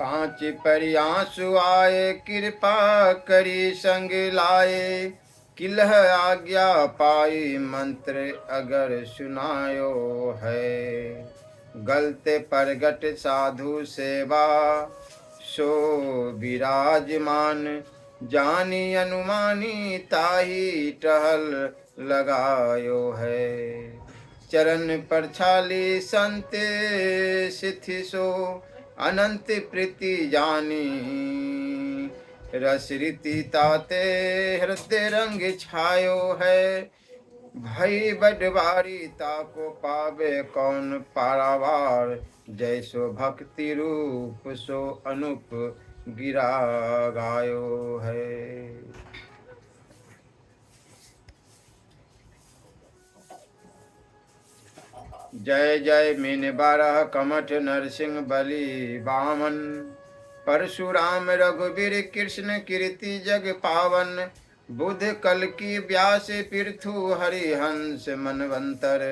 कांच पर आंसू आए, कृपा करी संग लाए। किलह आज्ञा पाई, मंत्र अगर सुनायो है। गलते परगट साधु सेवा, सो विराजमान। जानी अनुमानी, ताही टहल लगायो है। चरण पर छाली संत सिथि सो, अनंत प्रीति जानी। रस रीति ताते हृदय रंग छायो है। भई बड़वारी ताको पावे कौन पारावार। जैसो भक्ति रूप सो अनुप गिरा गायो है। जय जय मीन बारह कमठ नरसिंह बलि बामन। परशुराम रघुवीर कृष्ण कीर्ति जग पावन। बुध कल की व्यास पृथु हरिहंस मनवंतर।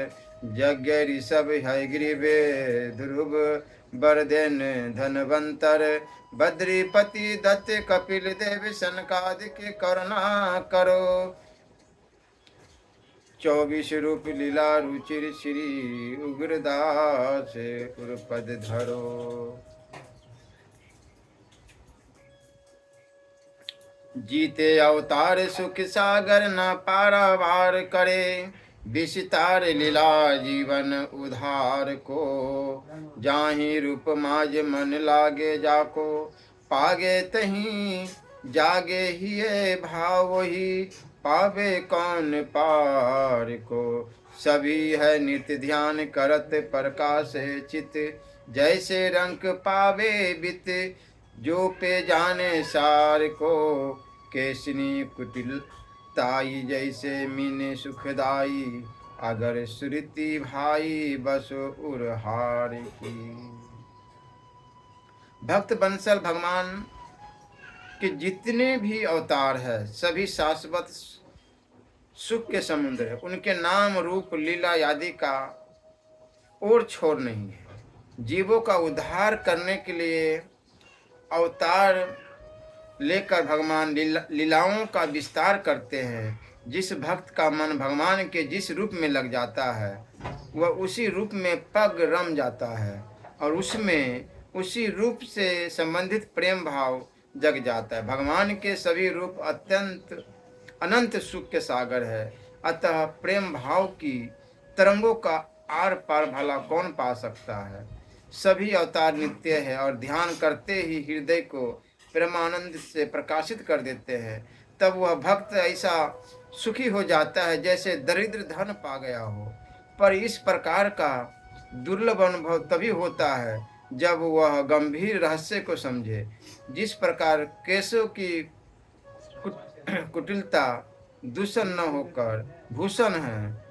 यज्ञ ऋषभ हयग्रीवे ध्रुव बरदेन धनवंतर। बद्रीपति दत्त कपिल देव सनकादिक करुणा करो। 24 रूप लीला रुचिर श्री उग्रदास उर्पद धरो। जीते अवतार सुख सागर न पारावार करे। विस्तार लीला जीवन उधार को। जाहि रूप माज मन लागे जाको। पागे तहीं जागे हिये भाव वही। पावे कौन पार को। सभी है नित्य ध्यान करत प्रकाश चित। जैसे रंग पावे बित, जो पे जाने सार को। केसनी कुटिल ताई जैसे मीने सुखदाई। अगर सुरति भाई बस उरहार की। भक्त बंसल भगवान के जितने भी अवतार है, सभी शाश्वत सुख के समुद्र है। उनके नाम रूप लीला आदि का और छोर नहीं है। जीवों का उद्धार करने के लिए अवतार लेकर भगवान लीलाओं का विस्तार करते हैं। जिस भक्त का मन भगवान के जिस रूप में लग जाता है, वह उसी रूप में पग रम जाता है और उसमें उसी रूप से संबंधित प्रेम भाव जग जाता है। भगवान के सभी रूप अत्यंत अनंत सुख के सागर है। अतः प्रेम भाव की तरंगों का आर पार भला कौन पा सकता है। सभी अवतार नित्य है और ध्यान करते ही हृदय को प्रेमानंद से प्रकाशित कर देते हैं। तब वह भक्त ऐसा सुखी हो जाता है जैसे दरिद्र धन पा गया हो। पर इस प्रकार का दुर्लभ अनुभव तभी होता है जब वह गंभीर रहस्य को समझे। जिस प्रकार केशों की कुटिलता दूषण न होकर भूषण है,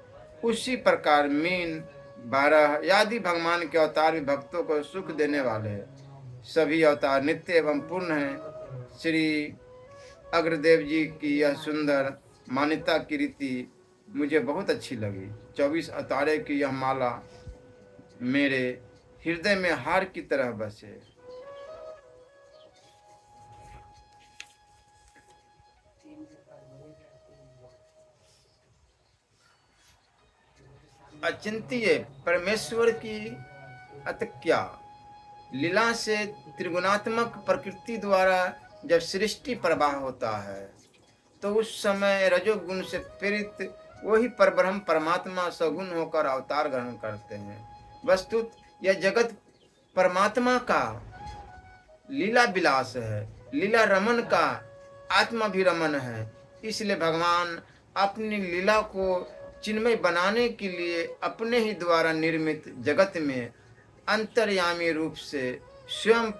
उसी प्रकार मीन 12 आदि भगवान के अवतार भी भक्तों को सुख देने वाले हैं। सभी अवतार नित्य एवं पूर्ण हैं। श्री अग्रदेव जी की यह सुंदर मान्यता की रीति मुझे बहुत अच्छी लगी। 24 अवतारे की यह माला मेरे हृदय में हार की तरह बसे। अचिंत्य परमेश्वर की अतक्या लीला से त्रिगुणात्मक प्रकृति द्वारा जब सृष्टि प्रवाह होता है, तो उस समय रजोगुण से प्रेरित वही परब्रह्म परमात्मा सगुण होकर अवतार ग्रहण करते हैं। वस्तुत यह जगत परमात्मा का लीला विलास है, लीला रमन का आत्माभिरमन है। इसलिए भगवान अपनी लीला को चिन्मय बनाने के लिए अपने ही द्वारा निर्मित जगत में अंतर्यामी रूप से स्वयं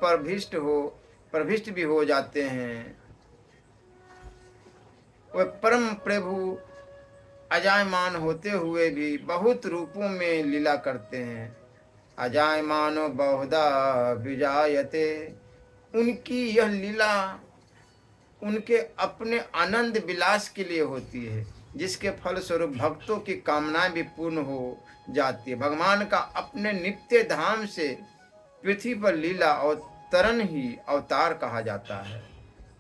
प्रविष्ट भी हो जाते हैं। वह परम प्रभु अजायमान होते हुए भी बहुत रूपों में लीला करते हैं। अजायमानो बहुधा विजायते। उनकी यह लीला उनके अपने आनंद विलास के लिए होती है, जिसके फल स्वरूप भक्तों की कामनाएं भी पूर्ण हो जाती है। भगवान का अपने नित्य धाम से पृथ्वी पर लीला और अवतरण ही अवतार कहा जाता है।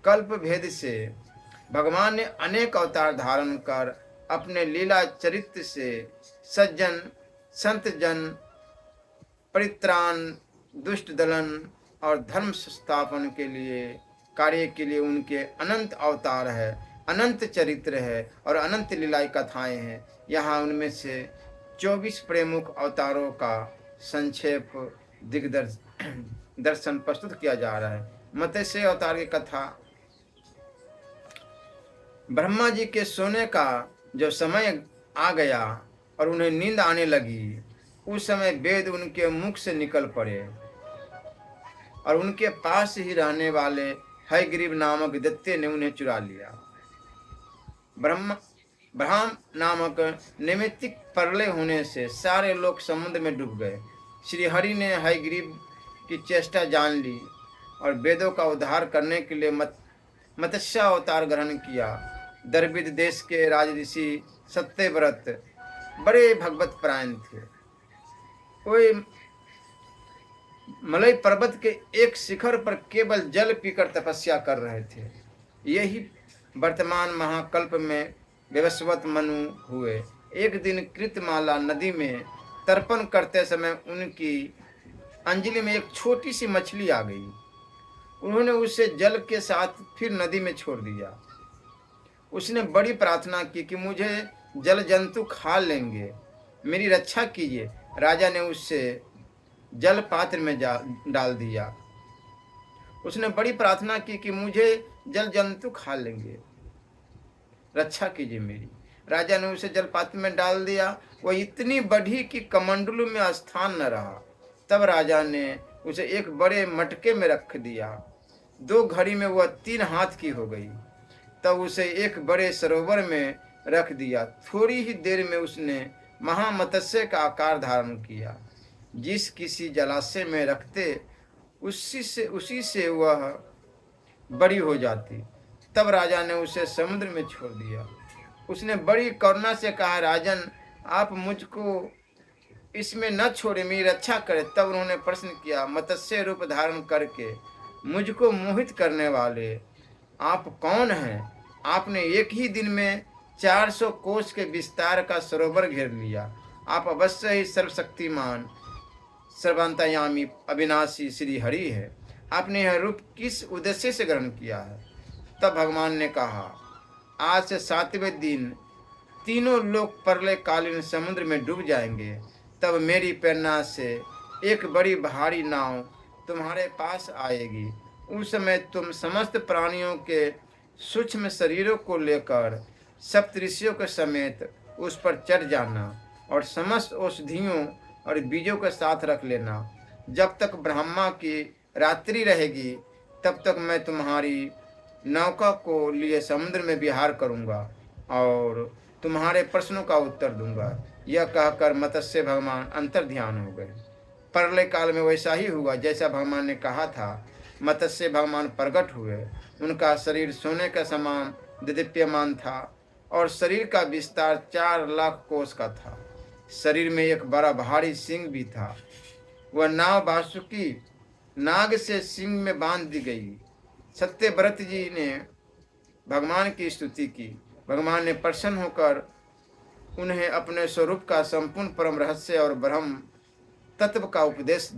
कल्प भेद से भगवान ने अनेक अवतार धारण कर अपने लीला चरित्र से सज्जन संत जन परित्राण दुष्ट दलन और धर्म संस्थापन के लिए कार्य के लिए उनके अनंत अवतार है, अनंत चरित्र है और अनंत लीलाई कथाएं हैं। यहाँ उनमें से 24 प्रमुख अवतारों का संक्षेप दर्शन प्रस्तुत किया जा रहा है। मत्स्य अवतार की कथा। ब्रह्मा जी के सोने का जब समय आ गया और उन्हें नींद आने लगी, उस समय वेद उनके मुख से निकल पड़े और उनके पास ही रहने वाले हयग्रीव नामक दैत्य ने उन्हें चुरा लिया। ब्रह्म नामक नैमित्तिक प्रलय होने से सारे लोग समुद्र में डूब गए। श्री हरि ने हयग्रीव की चेष्टा जान ली और वेदों का उद्धार करने के लिए मत्स्य अवतार ग्रहण किया। दरबिद देश के राज ऋषि सत्यव्रत बड़े भगवत परायण थे। कोई मलय पर्वत के एक शिखर पर केवल जल पीकर तपस्या कर रहे थे। यही वर्तमान महाकल्प में विवस्वत मनु हुए। एक दिन कृतमाला नदी में तर्पण करते समय उनकी अंजलि में एक छोटी सी मछली आ गई। उन्होंने उसे जल के साथ फिर नदी में छोड़ दिया। उसने बड़ी प्रार्थना की कि मुझे जल जंतु खा लेंगे, मेरी रक्षा कीजिए। राजा ने उससे जल पात्र में डाल दिया। उसने बड़ी प्रार्थना की कि मुझे जल जंतु खा लेंगे, रक्षा कीजिए मेरी। राजा ने उसे जल पात्र में डाल दिया। वह इतनी बढ़ी कि कमंडलू में स्थान न रहा। तब राजा ने उसे एक बड़े मटके में रख दिया। 2 घड़ी में वह 3 हाथ की हो गई। तब उसे एक बड़े सरोवर में रख दिया। थोड़ी ही देर में उसने महामत्स्य का आकार धारण किया। जिस किसी जलाशय में रखते उसी से वह बड़ी हो जाती। तब राजा ने उसे समुद्र में छोड़ दिया। उसने बड़ी करुणा से कहा, राजन आप मुझको इसमें न छोड़े, मेरी रक्षा करें। तब उन्होंने प्रश्न किया, मत्स्य रूप धारण करके मुझको मोहित करने वाले आप कौन हैं? आपने एक ही दिन में 400 कोस के विस्तार का सरोवर घेर लिया। आप अवश्य ही सर्वशक्तिमान सर्वांतर्यामी अविनाशी श्री हरि है। आपने यह रूप किस उद्देश्य से ग्रहण किया है? तब भगवान ने कहा, आज से 7वें दिन तीनों लोग प्रलयकालीन समुद्र में डूब जाएंगे। तब मेरी प्रेरणा से एक बड़ी भारी नाव तुम्हारे पास आएगी। उस समय तुम समस्त प्राणियों के सूक्ष्म शरीरों को लेकर सप्तऋषियों के समेत उस पर चढ़ जाना और समस्त औषधियों और बीजों के साथ रख लेना। जब तक ब्रह्मा की रात्रि रहेगी तब तक मैं तुम्हारी नौका को लिए समुद्र में विहार करूंगा और तुम्हारे प्रश्नों का उत्तर दूंगा। यह कहकर मत्स्य भगवान अंतर ध्यान हो गए। प्रलय काल में वैसा ही हुआ जैसा भगवान ने कहा था। मत्स्य भगवान प्रकट हुए। उनका शरीर सोने का समान दिव्यमान था और शरीर का विस्तार 4 लाख कोस का था। शरीर में एक बड़ा भारी सिंह भी था। वह नाव वासुकी नाग से सिंह में बांध दी गई। सत्यव्रत जी ने भगवान की स्तुति की। भगवान ने प्रसन्न होकर उन्हें अपने स्वरूप का संपूर्ण परम रहस्य और ब्रह्म तत्व का उपदेश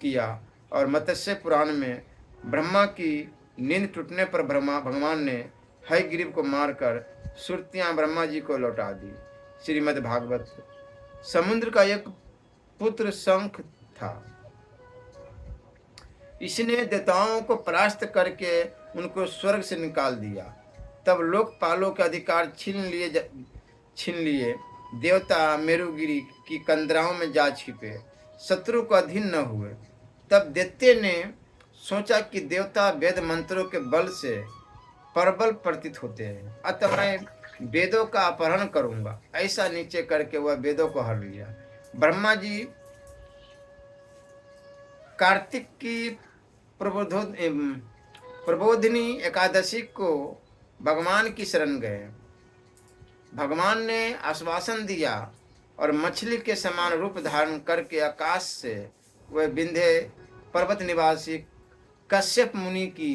किया और मत्स्य पुराण में ब्रह्मा की नींद टूटने पर भगवान ने हयग्रीव को मारकर सुरतियां ब्रह्मा जी को लौटा दी। श्रीमद् भागवत। समुद्र का एक पुत्र शंख था। इसने देवताओं को परास्त करके उनको स्वर्ग से निकाल दिया। तब लोकपालों के अधिकार छीन लिए। देवता मेरुगिरी की कंदराओं में जा छिपे, शत्रु को अधीन न हुए। तब दैत्य ने सोचा कि देवता वेद मंत्रों के बल से प्रबल प्रतीत होते हैं, अतः मैं वेदों का अपहरण करूंगा। ऐसा नीचे करके वह वेदों को हर लिया। ब्रह्मा जी कार्तिक की प्रबोधिनी एकादशी को भगवान की शरण गए। भगवान ने आश्वासन दिया और मछली के समान रूप धारण करके आकाश से वह विंध्य पर्वत निवासी कश्यप मुनि की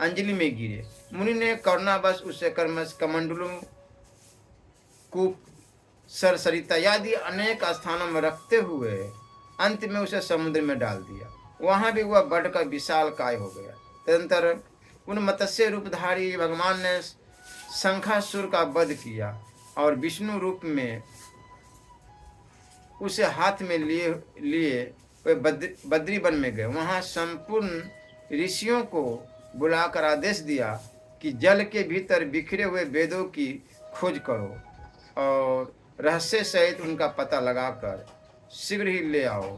अंजलि में गिरे। मुनि ने करुणावश उसे कमंडलू, कूप, सरसरिता आदि अनेक स्थानों में रखते हुए अंत में उसे समुद्र में डाल दिया। वहां भी वह बढ़कर विशाल काय हो गया। तदंतर उन मत्स्य रूपधारी भगवान ने शंखासुर का वध किया और विष्णु रूप में उसे हाथ में लिए लिए वे बद्री वन में गए। वहां संपूर्ण ऋषियों को बुलाकर आदेश दिया कि जल के भीतर बिखरे हुए वेदों की खोज करो और रहस्य सहित उनका पता लगाकर शीघ्र ही ले आओ।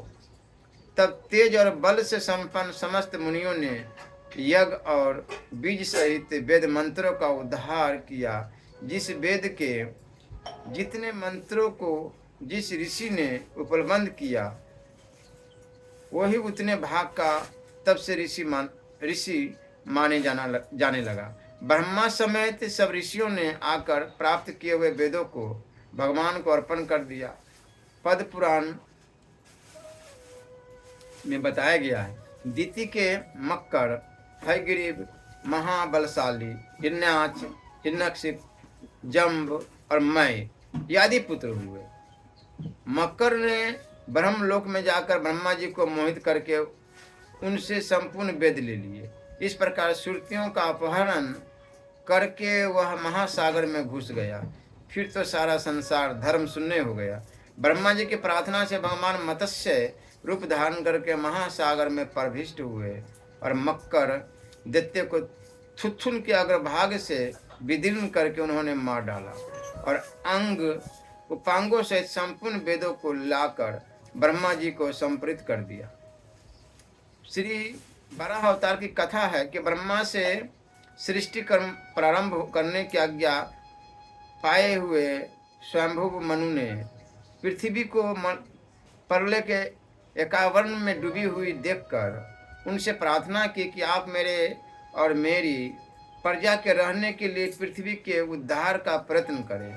तब तेज और बल से संपन्न समस्त मुनियों ने यज्ञ और बीज सहित वेद मंत्रों का उद्धार किया। जिस वेद के जितने मंत्रों को जिस ऋषि ने उपलब्ध किया, वही उतने भाग का तब से ऋषि माने जाने लगा। ब्रह्मा समेत सब ऋषियों ने आकर प्राप्त किए हुए वेदों को भगवान को अर्पण कर दिया। पद्म पुराण में बताया गया है, दिति के मक्कर, हयग्रीव, महाबलशाली, हिरण्याक्ष, हिरण्यकशिप, जम्ब और मय आदि पुत्र हुए। मक्कर ने ब्रह्मलोक में जाकर ब्रह्मा जी को मोहित करके उनसे संपूर्ण वेद ले लिए। इस प्रकार श्रुतियों का अपहरण करके वह महासागर में घुस गया। फिर तो सारा संसार धर्म शून्य हो गया। ब्रह्मा जी की प्रार्थना से भगवान मत्स्य रूप धारण करके महासागर में प्रविष्ट हुए और मक्कर दैत्य को थुथुन के अग्रभाग से विदीर्ण करके उन्होंने मार डाला और उपांगों से संपूर्ण वेदों को लाकर ब्रह्मा जी को संप्रीत कर दिया। श्री बारह अवतार की कथा है कि ब्रह्मा से सृष्टि कर्म प्रारंभ करने की आज्ञा पाए हुए स्वयंभू मनु ने पृथ्वी को प्रलय के एकावरण में डूबी हुई देखकर उनसे प्रार्थना की कि आप मेरे और मेरी प्रजा के रहने के लिए पृथ्वी के उद्धार का प्रयत्न करें,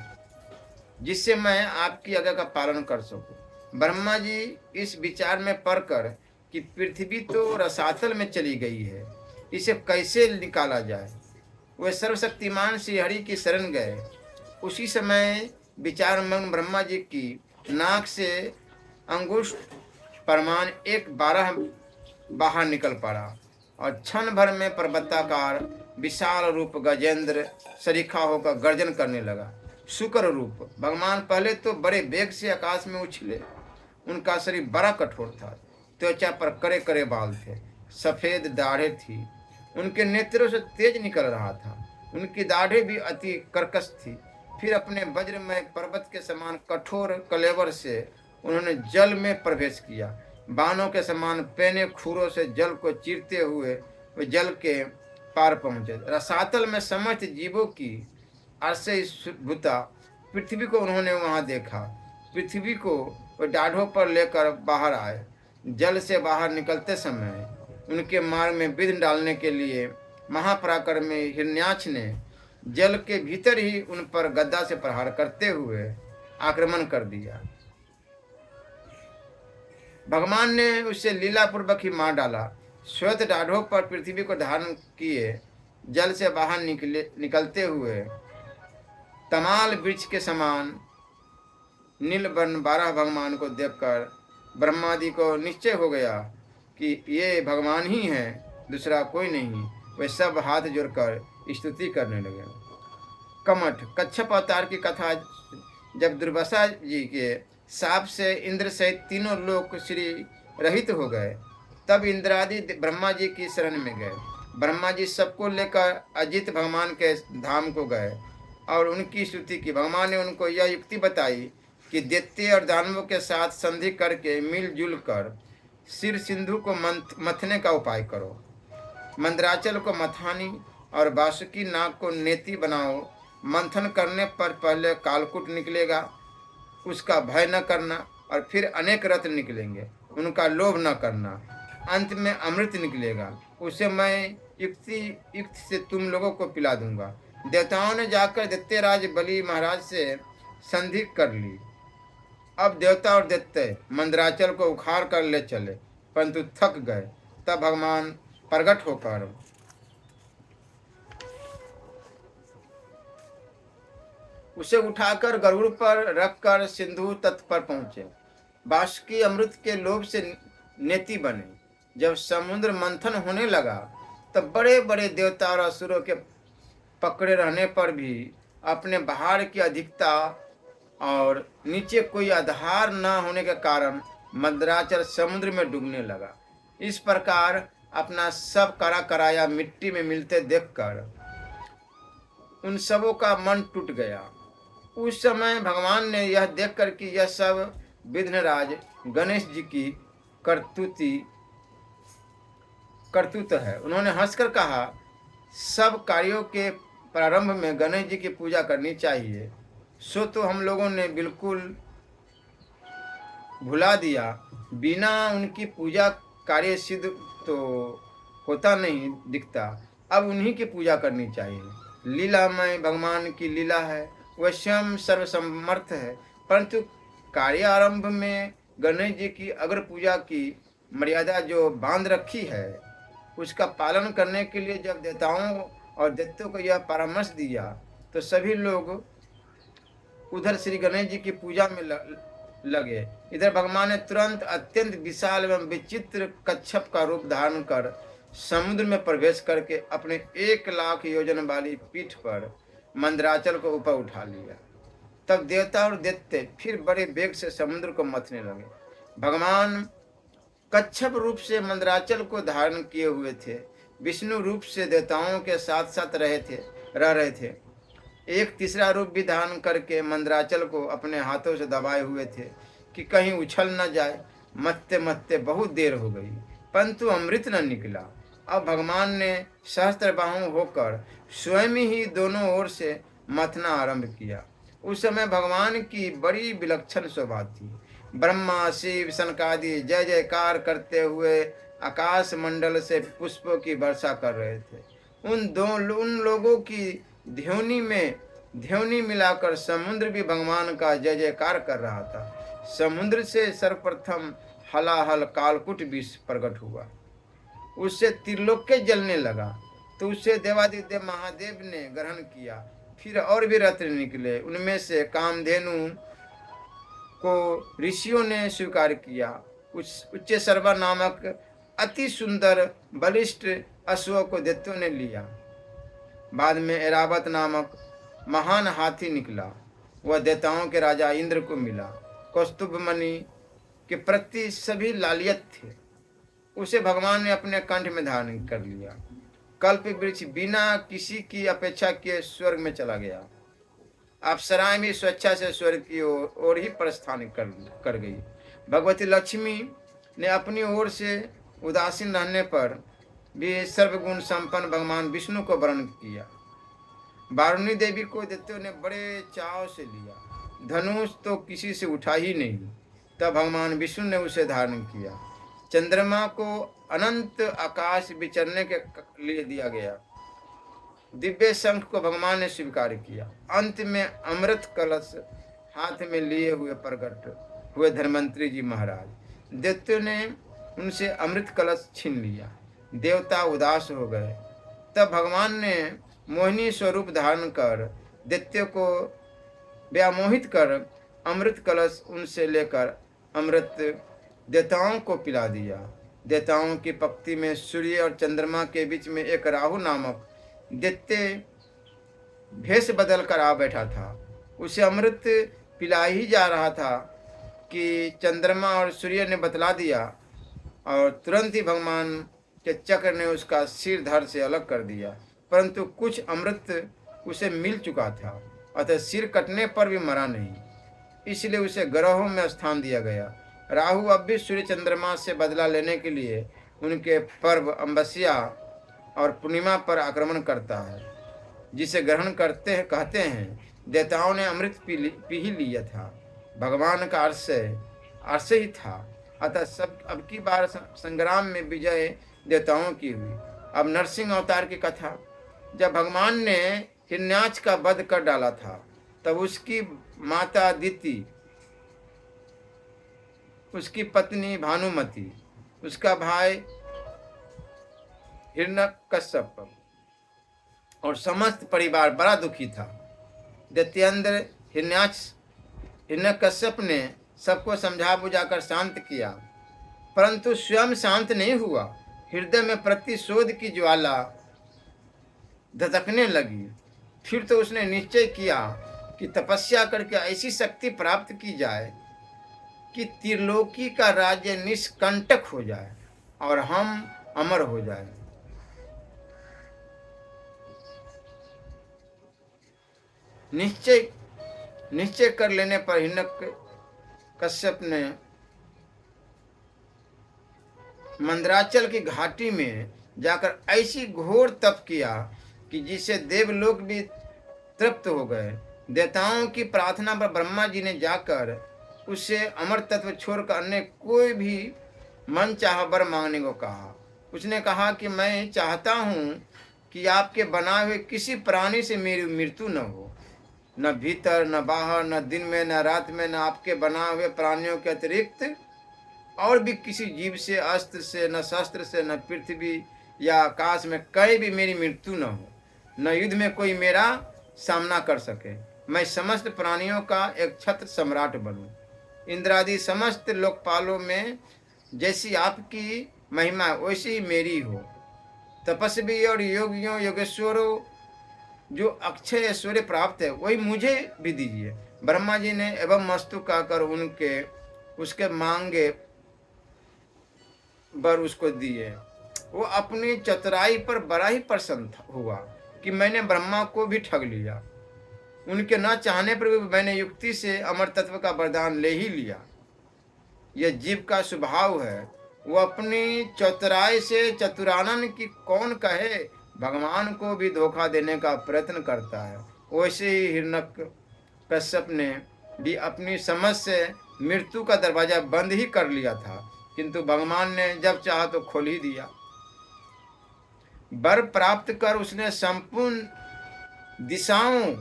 जिससे मैं आपकी आज्ञा का पालन कर सकूं। ब्रह्मा जी इस विचार में पड़कर कि पृथ्वी तो रसातल में चली गई है, इसे कैसे निकाला जाए, वे सर्वशक्तिमान श्री हरि की शरण गए। उसी समय विचार मग्न ब्रह्मा जी की नाक से अंगुष्ठ परमान एक 12 बाहर निकल पड़ा और क्षण भर में पर्वताकार विशाल रूप गजेंद्र सरीखा होकर गर्जन करने लगा। शुक्र रूप भगवान पहले तो बड़े वेग से आकाश में उछले। उनका शरीर बड़ा कठोर था, त्वचा पर करे करे बाल थे, सफेद दाढ़ें थी, उनके नेत्रों से तेज निकल रहा था, उनकी दाढ़ें भी अति कर्कश थी। फिर अपने वज्रमय पर्वत के समान कठोर कलेवर से उन्होंने जल में प्रवेश किया। बाणों के समान पैने खूरों से जल को चीरते हुए वे जल के पार पहुंचे। रसातल में समस्त जीवों की आश्चर्यभूता पृथ्वी को उन्होंने वहां देखा। पृथ्वी को वे डाढ़ों पर लेकर बाहर आए। जल से बाहर निकलते समय उनके मार्ग में विघ्न डालने के लिए महापराक्रमी हिरण्याक्ष ने जल के भीतर ही उन पर गदा से प्रहार करते हुए आक्रमण कर दिया। भगवान ने उसे लीलापूर्वक ही मार डाला। श्वेत डाढ़ों पर पृथ्वी को धारण किए जल से बाहर निकलते हुए तमाल वृक्ष के समान नीलवर्ण 12 भगवान को देखकर ब्रह्मादि को निश्चय हो गया कि ये भगवान ही हैं, दूसरा कोई नहीं। वे सब हाथ जोड़कर स्तुति करने लगे। कमठ कच्छप अवतार की कथा। जब दुर्वासा जी के साप से इंद्र सहित तीनों लोक श्री रहित हो गए, तब इंद्रादि ब्रह्मा जी की शरण में गए। ब्रह्मा जी सबको लेकर अजित भगवान के धाम को गए और उनकी स्तुति की। भगवान ने उनको यह युक्ति बताई कि दैत्य और दानवों के साथ संधि करके मिलजुल कर सिर सिंधु को मथने का उपाय करो। मंदराचल को मथानी और बासुकी नाग को नेति बनाओ। मंथन करने पर पहले कालकूट निकलेगा, उसका भय न करना, और फिर अनेक रत्न निकलेंगे, उनका लोभ न करना। अंत में अमृत निकलेगा, उसे मैं युक्त से तुम लोगों को पिला दूंगा। देवताओं ने जाकर दैत्यराज बलि महाराज से संधि कर ली। अब देवता और दैत्य मंदराचल को उखाड़ कर ले चले, परंतु थक गए। तब भगवान प्रकट होकर उसे उठाकर गरुड़ पर रखकर सिंधु तट पर पहुंचे। बाष्की अमृत के लोभ से नेति बने। जब समुद्र मंथन होने लगा तब बड़े बड़े देवता और असुरों के पकड़े रहने पर भी अपने भार की अधिकता और नीचे कोई आधार न होने के कारण मंदराचल समुद्र में डूबने लगा। इस प्रकार अपना सब करा कराया मिट्टी में मिलते देखकर उन सबों का मन टूट गया। उस समय भगवान ने यह देखकर कि यह सब विघ्नराज गणेश जी की करतूत है, उन्होंने हंसकर कहा, सब कार्यों के प्रारंभ में गणेश जी की पूजा करनी चाहिए। सो तो हम लोगों ने बिल्कुल भुला दिया। बिना उनकी पूजा कार्य सिद्ध तो होता नहीं दिखता। अब उन्हीं की पूजा करनी चाहिए। लीलामय भगवान की लीला है, वह स्वयं सर्वसमर्थ है, परंतु कार्य आरंभ में गणेश जी की अग्र पूजा की मर्यादा जो बांध रखी है, उसका पालन करने के लिए जब देवताओं और दैत्यों को यह परामर्श दिया तो सभी लोग उधर श्री गणेश जी की पूजा में लगे। इधर भगवान ने तुरंत अत्यंत विशाल एवं विचित्र कच्छप का रूप धारण कर समुद्र में प्रवेश करके अपने 1,00,000 योजन वाली पीठ पर मंदराचल को ऊपर उठा लिया। तब देवता और दैत्य फिर बड़े वेग से समुद्र को मथने लगे। भगवान कच्छप रूप से मंदराचल को धारण किए हुए थे, विष्णु रूप से देवताओं के साथ साथ रह रहे थे। एक तीसरा रूप भी धारण करके मंदराचल को अपने हाथों से दबाए हुए थे कि कहीं उछल न जाए। मत्ते मत्ते बहुत देर हो गई, परंतु अमृत न निकला। अब भगवान ने सहस्त्रबाहु होकर स्वयं ही दोनों ओर से मथना आरंभ किया। उस समय भगवान की बड़ी विलक्षण शोभा थी। ब्रह्मा शिव सनकादि जय जयकार करते हुए आकाश मंडल से पुष्पों की वर्षा कर रहे थे। उन लोगों की ध्वनि मिलाकर समुद्र भी भगवान का जय जयकार कर रहा था। समुद्र से सर्वप्रथम हलाहल कालकुट विष प्रकट हुआ, उससे त्रिलोक्य जलने लगा, तो उससे देवादिदेव महादेव ने ग्रहण किया। फिर और भी रत्न निकले, उनमें से कामधेनु को ऋषियों ने स्वीकार किया। उच्च सर्वा नामक अति सुंदर बलिष्ठ अश्व को दैत्यों ने लिया। बाद में ऐरावत नामक महान हाथी निकला, वह देवताओं के राजा इंद्र को मिला। कौस्तुभ मणि के प्रति सभी लालियत थे, उसे भगवान ने अपने कंठ में धारण कर लिया। कल्प वृक्ष बिना किसी की अपेक्षा के स्वर्ग में चला गया। अप्सराएं भी स्वेच्छा से स्वर्ग की ओर ही प्रस्थान कर गई। भगवती लक्ष्मी ने अपनी ओर से उदासीन रहने पर भी सर्वगुण संपन्न भगवान विष्णु को वरण किया। वारुणी देवी को दैत्यों ने बड़े चाव से लिया। धनुष तो किसी से उठा ही नहीं, तब भगवान विष्णु ने उसे धारण किया। चंद्रमा को अनंत आकाश विचरने के लिए दिया गया। दिव्य शंख को भगवान ने स्वीकार किया। अंत में अमृत कलश हाथ में लिए हुए प्रकट हुए धर्मंत्री जी महाराज। दैत्यों ने उनसे अमृत कलश छीन लिया। देवता उदास हो गए। तब भगवान ने मोहिनी स्वरूप धारण कर दैत्यों को व्यामोहित कर अमृत कलश उनसे लेकर अमृत देवताओं को पिला दिया। देवताओं की पंक्ति में सूर्य और चंद्रमा के बीच में एक राहु नामक दैत्य भेष बदल कर आ बैठा था। उसे अमृत पिला ही जा रहा था कि चंद्रमा और सूर्य ने बतला दिया और तुरंत ही भगवान के चक्र ने उसका सिर धड़ से अलग कर दिया, परंतु कुछ अमृत उसे मिल चुका था, अतः सिर कटने पर भी मरा नहीं, इसलिए उसे ग्रहों में स्थान दिया गया। राहु अब भी सूर्य चंद्रमा से बदला लेने के लिए उनके पर्व अमावस्या और पूर्णिमा पर आक्रमण करता है, जिसे ग्रहण कहते हैं। देवताओं ने अमृत पी ही लिया था। भगवान का अर्श ही था, अतः सब अब की बार संग्राम में विजय देवताओं की हुई। अब नरसिंह अवतार की कथा। जब भगवान ने हिरण्याक्ष का वध कर डाला था, तब उसकी माता अदिति, उसकी पत्नी भानुमति, उसका भाई हिरण्यकश्यप और समस्त परिवार बड़ा दुखी था। दैत्येंद्र हिरण्यकश्यप ने सबको समझा बुझाकर शांत किया, परंतु स्वयं शांत नहीं हुआ। हृदय में प्रतिशोध की ज्वाला धधकने लगी। फिर तो उसने निश्चय किया कि तपस्या करके ऐसी शक्ति प्राप्त की जाए कि त्रिलोकी का राज्य निष्कंटक हो जाए और हम अमर हो जाए। निश्चय कर लेने पर हिरण्यकश्यप ने मंदराचल की घाटी में जाकर ऐसी घोर तप किया कि जिससे देवलोक भी तृप्त हो गए। देवताओं की प्रार्थना पर ब्रह्मा जी ने जाकर उससे अमर तत्व छोड़कर अन्य कोई भी मन चाहा वर मांगने को कहा। उसने कहा कि मैं चाहता हूँ कि आपके बनाए हुए किसी प्राणी से मेरी मृत्यु न हो, न भीतर न बाहर, न दिन में न रात में, न आपके बनाए हुए प्राणियों के अतिरिक्त और भी किसी जीव से, अस्त्र से, न शस्त्र से, न पृथ्वी या आकाश में कहीं भी मेरी मृत्यु न हो, न युद्ध में कोई मेरा सामना कर सके। मैं समस्त प्राणियों का एक छत्र सम्राट बनूं। इंद्रादि समस्त लोकपालों में जैसी आपकी महिमा वैसी ही मेरी हो। तपस्वी और योगियों योगेश्वरों जो अक्षय ऐश्वर्य प्राप्त है वही मुझे भी दीजिए। ब्रह्मा जी ने एवं मस्तु कहकर उसके मांगे वर उसको दिए। वो अपनी चतुराई पर बड़ा ही प्रसन्न हुआ कि मैंने ब्रह्मा को भी ठग लिया। उनके न चाहने पर भी मैंने युक्ति से अमर तत्व का वरदान ले ही लिया। यह जीव का स्वभाव है, वो अपनी चतुराई से चतुरानन की कौन कहे, भगवान को भी धोखा देने का प्रयत्न करता है। वैसे ही हिरण्यकश्यप ने भी अपनी समझ से मृत्यु का दरवाजा बंद ही कर लिया था, किंतु भगवान ने जब चाहा तो खोल ही दिया। वर प्राप्त कर उसने संपूर्ण दिशाओं,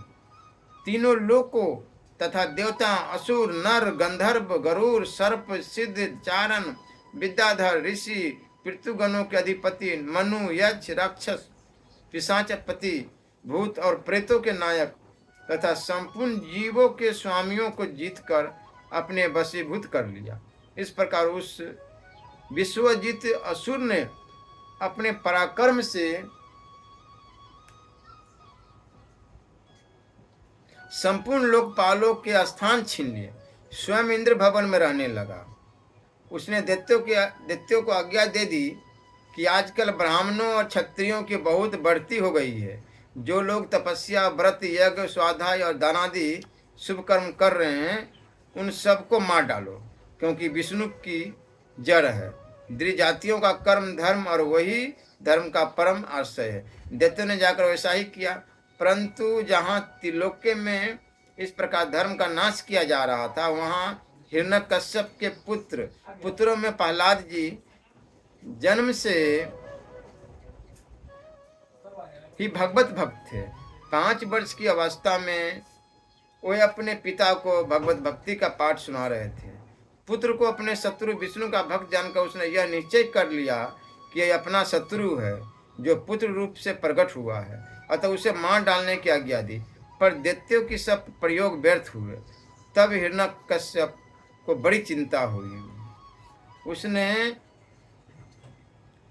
तीनों लोकों तथा देवता, असुर, नर, गंधर्व, गरुड़, सर्प, सिद्ध, चारण, विद्याधर, ऋषि, पृथुगणों के अधिपति, मनु, यक्ष, राक्षस, पिशाचपति, भूत और प्रेतों के नायक तथा संपूर्ण जीवों के स्वामियों को जीतकर अपने वशीभूत कर लिया। इस प्रकार उस विश्वजीत असुर ने अपने पराक्रम से संपूर्ण लोकपालों के स्थान छीन लिए, स्वयं इंद्र भवन में रहने लगा। उसने दैत्यों को आज्ञा दे दी कि आजकल ब्राह्मणों और क्षत्रियों की बहुत बढ़ती हो गई है। जो लोग तपस्या, व्रत, यज्ञ, स्वाध्याय और दानादि शुभ कर्म कर रहे हैं उन सबको मार डालो, क्योंकि विष्णु की जड़ है। द्विजातियों का कर्म धर्म और वही धर्म का परम आश्रय है। दैत्यों ने जाकर वैसा ही किया, परंतु जहाँ त्रिलोक्य में इस प्रकार धर्म का नाश किया जा रहा था, वहाँ हिरण्यकश्यप के पुत्रों में प्रहलाद जी जन्म से ही भगवत भक्त थे। 5 वर्ष की अवस्था में वे अपने पिता को भगवत भक्ति का पाठ सुना रहे थे। पुत्र को अपने शत्रु विष्णु का भक्त जानकर उसने यह निश्चय कर लिया कि यह अपना शत्रु है जो पुत्र रूप से प्रकट हुआ है, अतः उसे मार डालने की आज्ञा दी। पर दैत्यों की सब प्रयोग व्यर्थ हुए। तब हिरण्यकश्यप को बड़ी चिंता हुई। उसने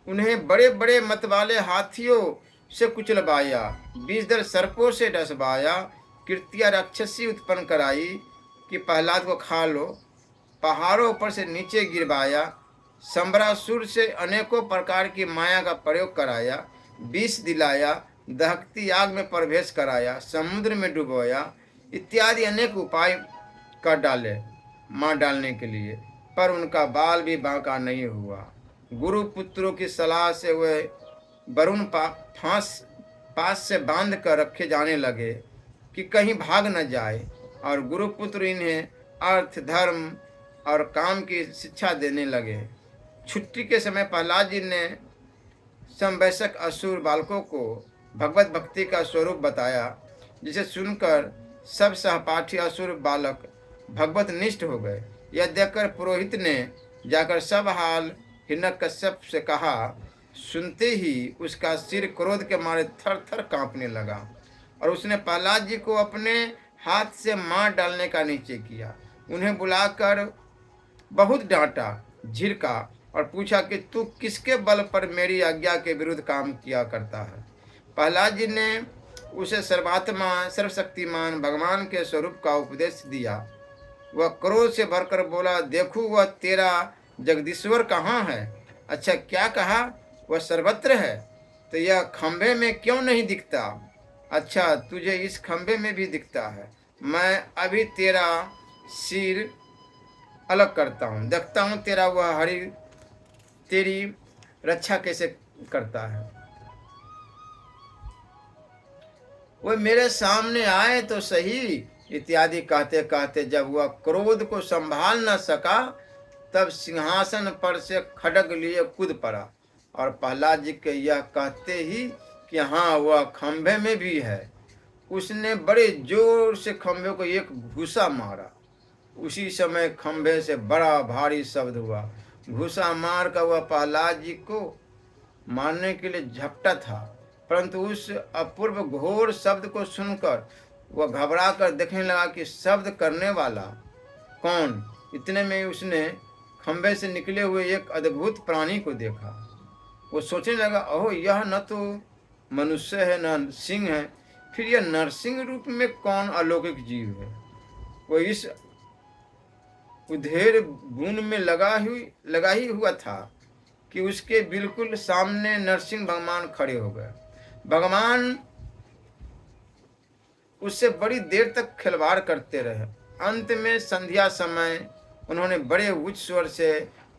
उन्हें बड़े बड़े मत वाले हाथियों से कुचलवाया, 20 दल सर्पों से डसवाया, कृत्या राक्षसी उत्पन्न कराई कि प्रहलाद को खा लो, पहाड़ों पर से नीचे गिरवाया, संबरासुर से अनेकों प्रकार की माया का प्रयोग कराया, विष दिलाया, दहकती आग में प्रवेश कराया, समुद्र में डुबोया, इत्यादि अनेक उपाय कर डाले मार डालने के लिए, पर उनका बाल भी बांका नहीं हुआ। गुरु पुत्रों की सलाह से वे वरुण पास से बांध कर रखे जाने लगे कि कहीं भाग न जाए, और गुरुपुत्र इन्हें अर्थ, धर्म और काम की शिक्षा देने लगे। छुट्टी के समय प्रहलाद जी ने समवयस्क असुर बालकों को भगवत भक्ति का स्वरूप बताया, जिसे सुनकर सब सहपाठी असुर बालक भगवत निष्ठ हो गए। यह देखकर पुरोहित ने जाकर सब हाल हिरण्यकश्यप से कहा सुनते ही उसका सिर क्रोध के मारे थर थर कांपने लगा और उसने प्रहलाद जी को अपने हाथ से मार डालने का निश्चय किया। उन्हें बुलाकर बहुत डांटा, झिड़का और पूछा कि तू किसके बल पर मेरी आज्ञा के विरुद्ध काम किया करता है। प्रहलाद जी ने उसे सर्वात्मा सर्वशक्तिमान भगवान के स्वरूप का उपदेश दिया। वह क्रोध से भरकर बोला, देखो वह तेरा जगदीश्वर कहाँ है? अच्छा, क्या कहा? वह सर्वत्र है, तो यह खंभे में क्यों नहीं दिखता? अच्छा, तुझे इस खंभे में भी दिखता है। मैं अभी तेरा सिर अलग करता हूँ, देखता हूँ तेरा वह हरि तेरी रक्षा कैसे करता है। वह मेरे सामने आए तो सही, इत्यादि कहते कहते जब वह क्रोध को संभाल न सका, तब सिंहासन पर से खड्ग लिए कूद पड़ा और प्रहलाद जी के यह कहते ही कि हाँ, वह खंभे में भी है, उसने बड़े जोर से खंभे को एक घूसा मारा। उसी समय खंभे से बड़ा भारी शब्द हुआ। घूसा मार कर वह प्रहलाद जी को मारने के लिए झपटा था, परंतु उस अपूर्व घोर शब्द को सुनकर वह घबरा कर देखने लगा कि शब्द करने वाला कौन। इतने में उसने खंभे से निकले हुए एक अद्भुत प्राणी को देखा। वो सोचने लगा, ओह, यह न तो मनुष्य है न सिंह है, फिर यह नरसिंह रूप में कौन अलौकिक जीव है। वो इस उधेड़ गुण में लगा ही हुआ था कि उसके बिल्कुल सामने नरसिंह भगवान खड़े हो गए। भगवान उससे बड़ी देर तक खिलवाड़ करते रहे। अंत में संध्या समय उन्होंने बड़े उच्च स्वर से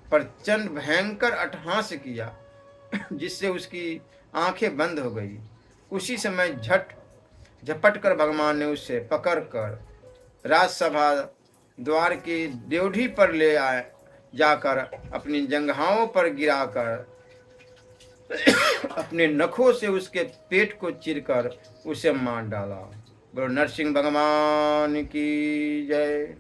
प्रचंड भयंकर अट्टहास किया, जिससे उसकी आंखें बंद हो गई। उसी समय झपट कर भगवान ने उसे पकड़कर राजसभा द्वार की ड्योढ़ी पर ले आए, जाकर अपनी जंघाओं पर गिराकर अपने नखों से उसके पेट को चीरकर उसे मार डाला। बोलो नरसिंह भगवान की जय।